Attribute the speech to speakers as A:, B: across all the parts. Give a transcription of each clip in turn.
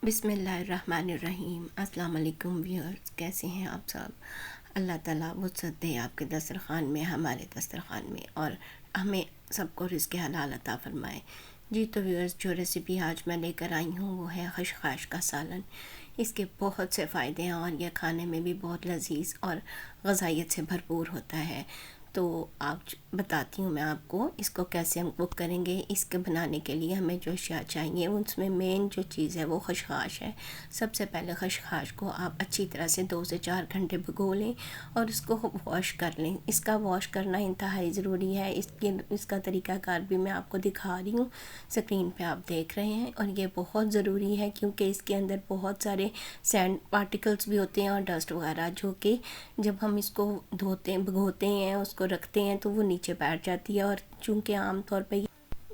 A: बिस्मिल्लाहिर्रहमानिर्रहीम। अस्सलाम वालेकुम व्यूअर्स, कैसे हैं आप सब। अल्लाह ताला वुसअत दे आपके दस्तरखान में, हमारे दस्तरखान में, और हमें सबको रिज़्क़ हलाल अता फ़रमाए। जी तो व्यूअर्स, जो रेसिपी आज मैं लेकर आई हूँ वो है खशखाश का सालन। इसके बहुत से फ़ायदे हैं और यह खाने में भी बहुत लजीज और ग़ज़ाइयत से भरपूर होता है। तो आप बताती हूँ मैं आपको इसको कैसे हम कुक करेंगे। इसके बनाने के लिए हमें जो अशिया चाहिए उसमें मेन जो चीज़ है वो खशखाश है। सबसे पहले खशखाश को आप अच्छी तरह से 2 से 4 घंटे भिगो लें और इसको वॉश कर लें। इसका वॉश करना इंतहाई ज़रूरी है। इसका तरीक़ाकार भी मैं आपको दिखा रही हूँ, स्क्रीन पे आप देख रहे हैं। और ये बहुत ज़रूरी है क्योंकि इसके अंदर बहुत सारे सैंड पार्टिकल्स भी होते हैं और डस्ट वगैरह, जो कि जब हम इसको धोते हैं, भिगोते हैं, उसको रखते हैं तो वो नीचे बैठ जाती है। और चूँकि आम तौर पे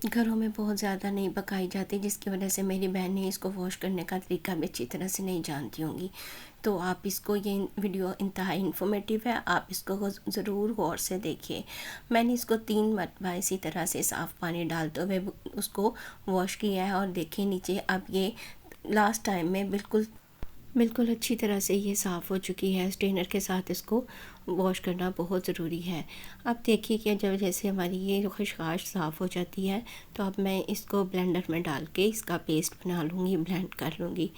A: घरों में बहुत ज़्यादा नहीं पकाई जाती, जिसकी वजह से मेरी बहनें इसको वॉश करने का तरीका भी अच्छी तरह से नहीं जानती होंगी। तो आप इसको, ये वीडियो इंतहाई इन्फॉर्मेटिव है, आप इसको ज़रूर गौर से देखिए। मैंने इसको 3 मरतबा इसी तरह से साफ़ पानी डालते हुए उसको वॉश किया है। और देखिए नीचे अब ये लास्ट टाइम में बिल्कुल अच्छी तरह से ये साफ़ हो चुकी है। स्ट्रेनर के साथ इसको वॉश करना बहुत ज़रूरी है। अब देखिए कि जब जैसे हमारी ये खशखाश साफ़ हो जाती है तो अब मैं इसको ब्लेंडर में डाल के इसका पेस्ट बना लूँगी, ब्लेंड कर लूँगी।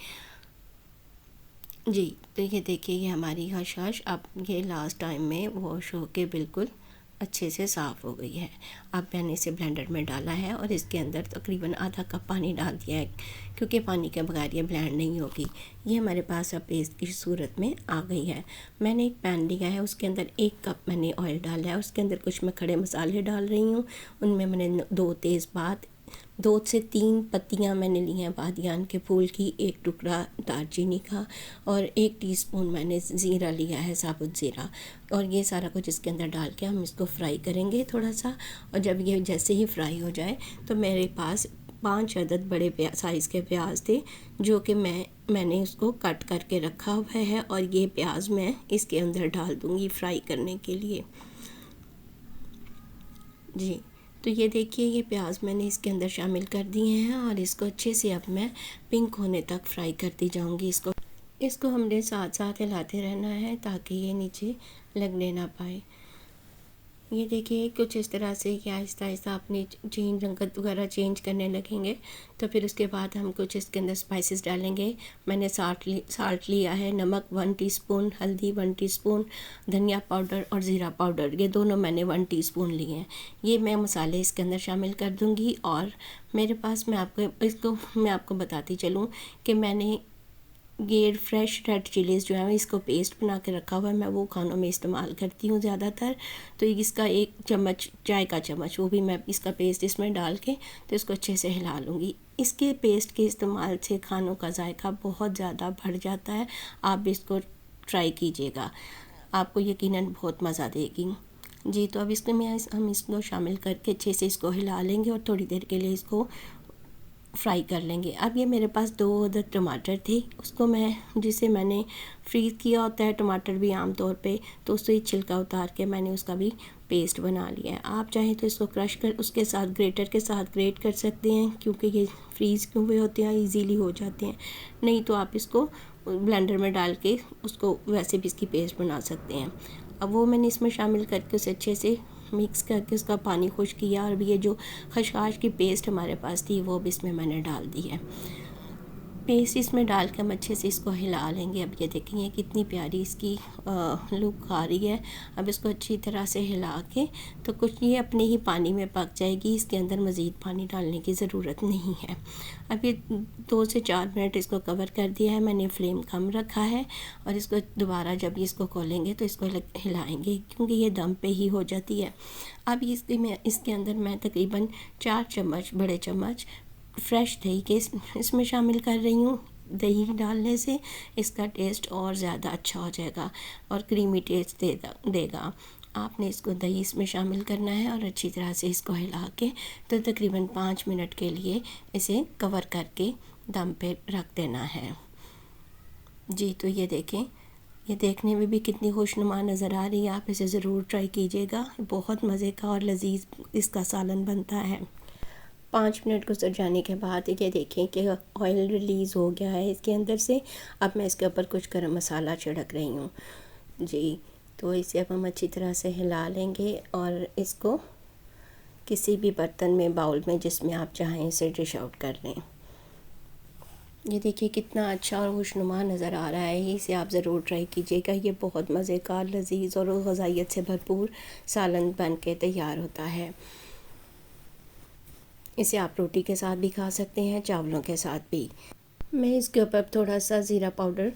A: जी तो ये देखिए, ये हमारी खशखाश अब ये लास्ट टाइम में वॉश होके बिल्कुल अच्छे से साफ़ हो गई है। अब मैंने इसे ब्लेंडर में डाला है और इसके अंदर तकरीबन आधा कप पानी डाल दिया है, क्योंकि पानी के बगैर ये ब्लेंड नहीं होगी। ये हमारे पास अब पेस्ट की सूरत में आ गई है। मैंने एक पैन लिया है, उसके अंदर 1 कप मैंने ऑयल डाला है। उसके अंदर कुछ मैं खड़े मसाले डाल रही हूँ। उनमें मैंने 2 तेज़पात, 2 से 3 पत्तियां मैंने ली हैं बादियान के फूल की, 1 टुकड़ा दालचीनी का और 1 टीस्पून मैंने ज़ीरा लिया है, साबुत ज़ीरा। और ये सारा कुछ इसके अंदर डाल के हम इसको फ्राई करेंगे थोड़ा सा। और जब ये जैसे ही फ्राई हो जाए तो मेरे पास 5 अदद बड़े साइज़ के प्याज थे, जो कि मैंने उसको कट करके रखा हुआ है। और ये प्याज मैं इसके अंदर डाल दूँगी फ्राई करने के लिए। जी तो ये देखिए, ये प्याज मैंने इसके अंदर शामिल कर दिए हैं और इसको अच्छे से अब मैं पिंक होने तक फ्राई करती जाऊंगी। इसको हमने साथ साथ हिलाते रहना है ताकि ये नीचे लगने ना पाए। ये देखिए कुछ इस तरह से कि आहिस्ता आहिस्ता अपनी रंगत वगैरह चेंज करने लगेंगे। तो फिर उसके बाद हम कुछ इसके अंदर स्पाइसेस डालेंगे। मैंने साल्ट लिया है, नमक 1 टीस्पून, हल्दी 1 टीस्पून, धनिया पाउडर और ज़ीरा पाउडर, ये दोनों मैंने 1 टीस्पून लिए हैं। ये मैं मसाले इसके अंदर शामिल कर दूँगी। और मेरे पास मैं आपको बताती चलूँ कि मैंने ये फ्रेश रेड चिलीज़ जो है इसको पेस्ट बना के रखा हुआ है। मैं वो खानों में इस्तेमाल करती हूँ ज़्यादातर। तो इसका 1 चम्मच, चाय का चम्मच, वो भी मैं इसका पेस्ट इसमें डाल के तो इसको अच्छे से हिला लूँगी। इसके पेस्ट के इस्तेमाल से खानों का जायका बहुत ज़्यादा बढ़ जाता है। आप इसको ट्राई कीजिएगा, आपको यकीनन बहुत मज़ा देगी। जी तो अब हम इसको शामिल करके अच्छे से इसको हिला लेंगे और थोड़ी देर के लिए इसको फ्राई कर लेंगे। अब ये मेरे पास 2 अदद टमाटर थे, उसको जिसे मैंने फ्रीज़ किया होता है टमाटर भी आम तौर पे, तो उससे छिलका उतार के मैंने उसका भी पेस्ट बना लिया है। आप चाहें तो इसको क्रश कर उसके साथ ग्रेटर के साथ ग्रेट कर सकते हैं, क्योंकि ये फ्रीज़ किए हुए होते हैं, इजीली हो जाते हैं। नहीं तो आप इसको ब्लेंडर में डाल के उसको वैसे भी इसकी पेस्ट बना सकते हैं। अब वो मैंने इसमें शामिल करके उसे अच्छे से मिक्स करके उसका पानी खुश किया। और ये जो खशखाश की पेस्ट हमारे पास थी वो भी इसमें मैंने डाल दी है। पेस्ट इसमें डाल के हम अच्छे से इसको हिला लेंगे। अब ये देखेंगे कितनी प्यारी इसकी लुक आ रही है। अब इसको अच्छी तरह से हिला के तो कुछ ये अपने ही पानी में पक जाएगी, इसके अंदर मज़ीद पानी डालने की ज़रूरत नहीं है। अब ये 2 से 4 मिनट इसको कवर कर दिया है मैंने, फ्लेम कम रखा है। और इसको दोबारा जब इसको खोलेंगे तो इसको हिलाएंगे, क्योंकि ये दम पे ही हो जाती है। अब इसके अंदर मैं तकरीबन 4 चम्मच, बड़े चम्मच फ्रेश दही के इसमें शामिल कर रही हूँ। दही डालने से इसका टेस्ट और ज़्यादा अच्छा हो जाएगा और क्रीमी टेस्ट देगा। आपने इसको दही इसमें शामिल करना है और अच्छी तरह से इसको हिला के तो तकरीबन 5 मिनट के लिए इसे कवर करके दम पे रख देना है। जी तो ये देखें, ये देखने में भी कितनी खुशनुमा नज़र आ रही है। आप इसे ज़रूर ट्राई कीजिएगा, बहुत मज़े का और लजीज इसका सालन बनता है। 5 मिनट गुजर जाने के बाद ये देखें कि ऑयल रिलीज़ हो गया है इसके अंदर से। अब मैं इसके ऊपर कुछ गरम मसाला छिड़क रही हूँ जी। तो इसे अब हम अच्छी तरह से हिला लेंगे और इसको किसी भी बर्तन में, बाउल में, जिसमें आप चाहें इसे डिश आउट कर लें। ये देखिए कितना अच्छा और खुशनुमा नज़र आ रहा है। इसे आप ज़रूर ट्राई कीजिएगा। ये बहुत मज़ेदार, लजीज और ग़ज़ाइयत से भरपूर सालन बन के तैयार होता है। इसे आप रोटी के साथ भी खा सकते हैं, चावलों के साथ भी। मैं इसके ऊपर थोड़ा सा ज़ीरा पाउडर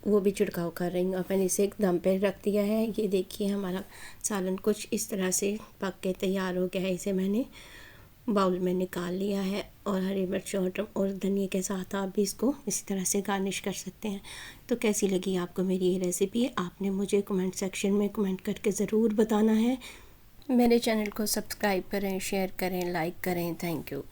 A: वो भी छिड़काव कर रही हूँ। और मैंने इसे एक दम पे रख दिया है। ये देखिए हमारा सालन कुछ इस तरह से पक के तैयार हो गया है। इसे मैंने बाउल में निकाल लिया है और हरी मिर्च और धनिया के साथ आप भी इसको इसी तरह से गार्निश कर सकते हैं। तो कैसी लगी आपको मेरी ये रेसिपी? आपने मुझे कमेंट सेक्शन में कमेंट करके ज़रूर बताना है। मेरे चैनल को सब्सक्राइब करें, शेयर करें, लाइक करें। Thank you.